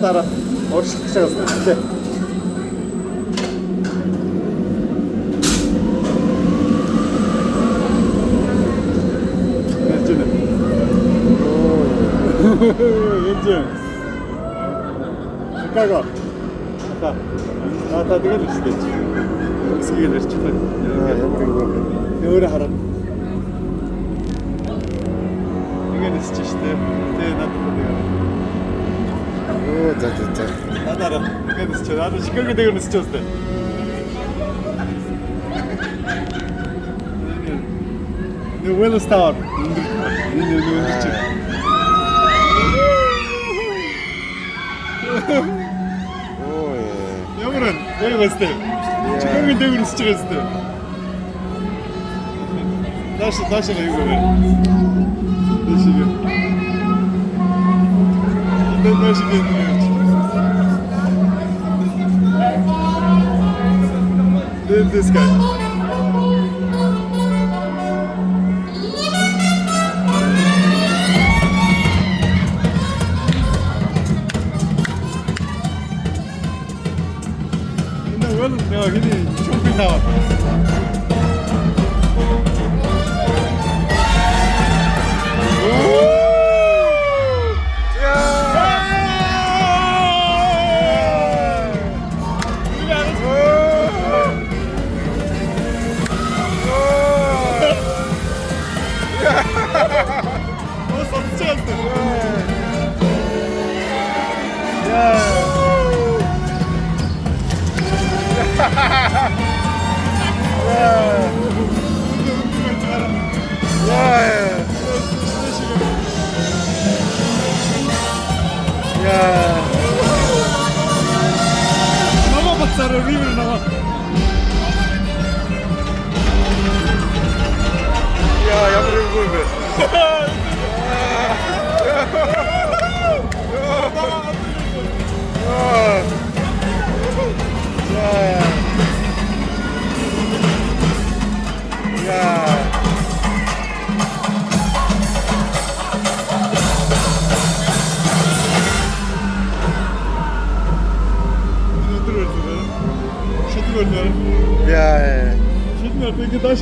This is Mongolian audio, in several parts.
Дараа орших гэж байгаа юм тийм. Янжин. Шикаго. Та тэгэл үстэй чи. Үсгийг ярьж байна. Ямар юм бэ? Өөрөө хараа. Ингээд ч штэ. Тэ надад тэгээд. Оо за. Надаа ингээд ч надад Шикаго дээр нэсч өстэй. The Willow Star. Энэ чи. Ой. Ямар вэ өстэй? Шикаго дээр нэсч өстэй. Даша юу вэ? Дэшигэ. Дэшигэ. This guy. No, hindi. Jumping now.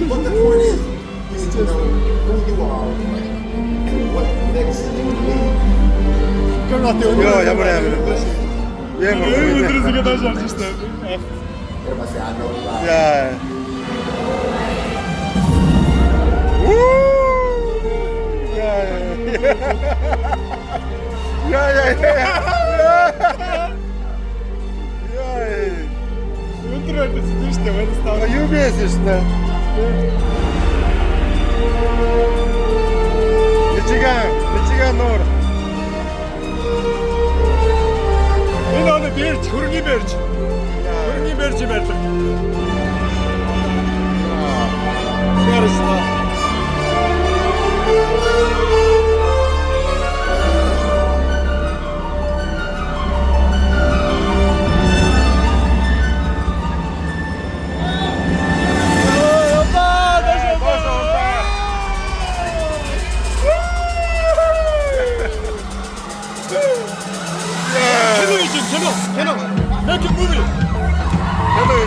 But the point is, you need to know who you are and what next you need. Everybody say, I know the vibe. Мичиган нуур. Энэ оны бэрж, хөргийн бэрж. Хөргийн бэрж байдаг. Ярсна. Cannot. Make it movie. Movie.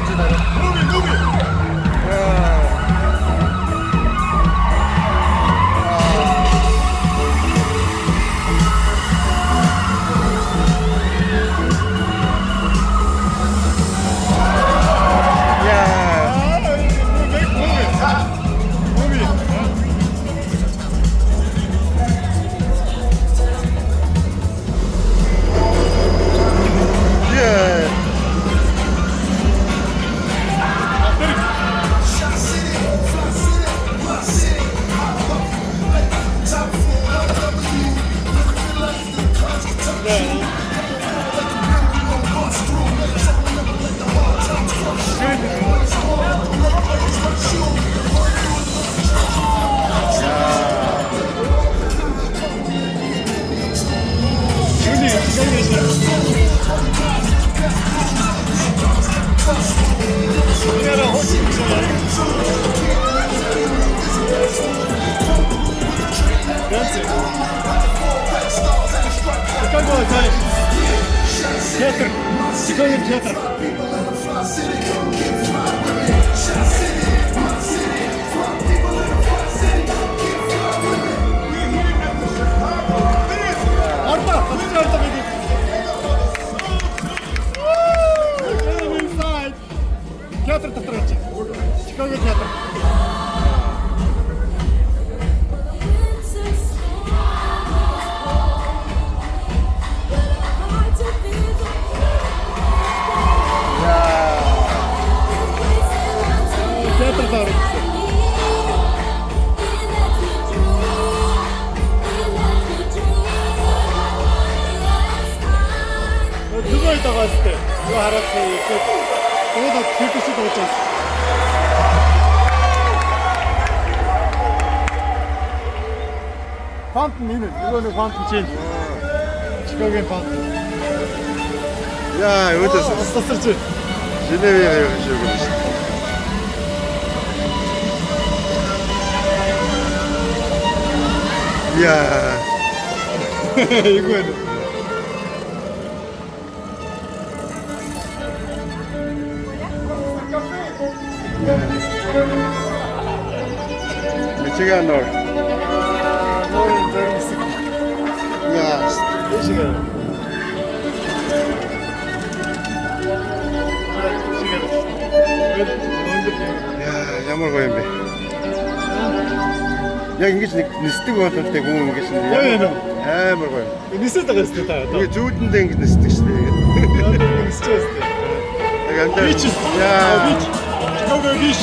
Dancing. Театр. Чикаго театр. Арба, арба биди. Театр дотор очив. Чикаго театр. Театр доор. Дүгой дагаастай. Юу хараад тэгээд уудаг тэтгэж дуучаас. Фонтн энэ нөгөө фонтн чинь. Чикаgoгийн фонтн. Яа, өөдөөс Тасарч. Женевийн явж байгаа юм шиг. Яа. Игвэн. Мичиганор. Нойн дэрс. Яа. Мичиган. Яа, ямар гоё юм бэ. Яг ингэж нэг нисдэг бололтой хүн ингэж амар гоё. Нисээд байгаа юм та. Тэгээ зүүдэндээ ингэж нисдэг шүү дээ. Нисчээс. Яг андаа. Бич. Яа. Бич. Чикаго бич.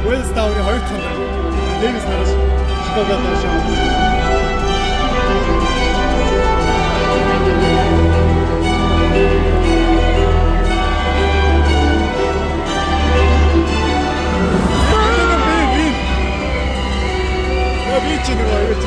Wells Tower-ийн 2 дахь хоног. Дэвис нараас Чикагод очив. Бич нэг оёч.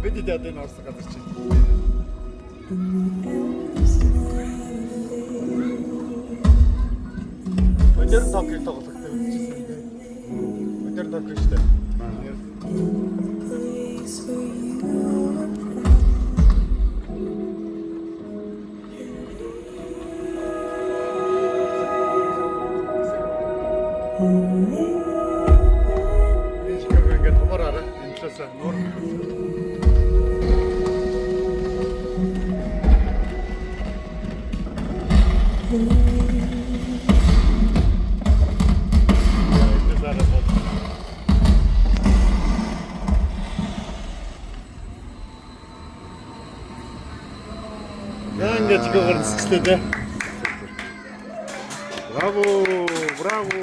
Бид дэдэн орсон газар чинь. Өндөр токийг тоглохтой үзчихсэн дээ. Өндөр ток шүү дээ. Чикаго ингээд томороо энэ талаас нуур. Ингээд Чикагоор нисчихлээ дээ. Браво, браво.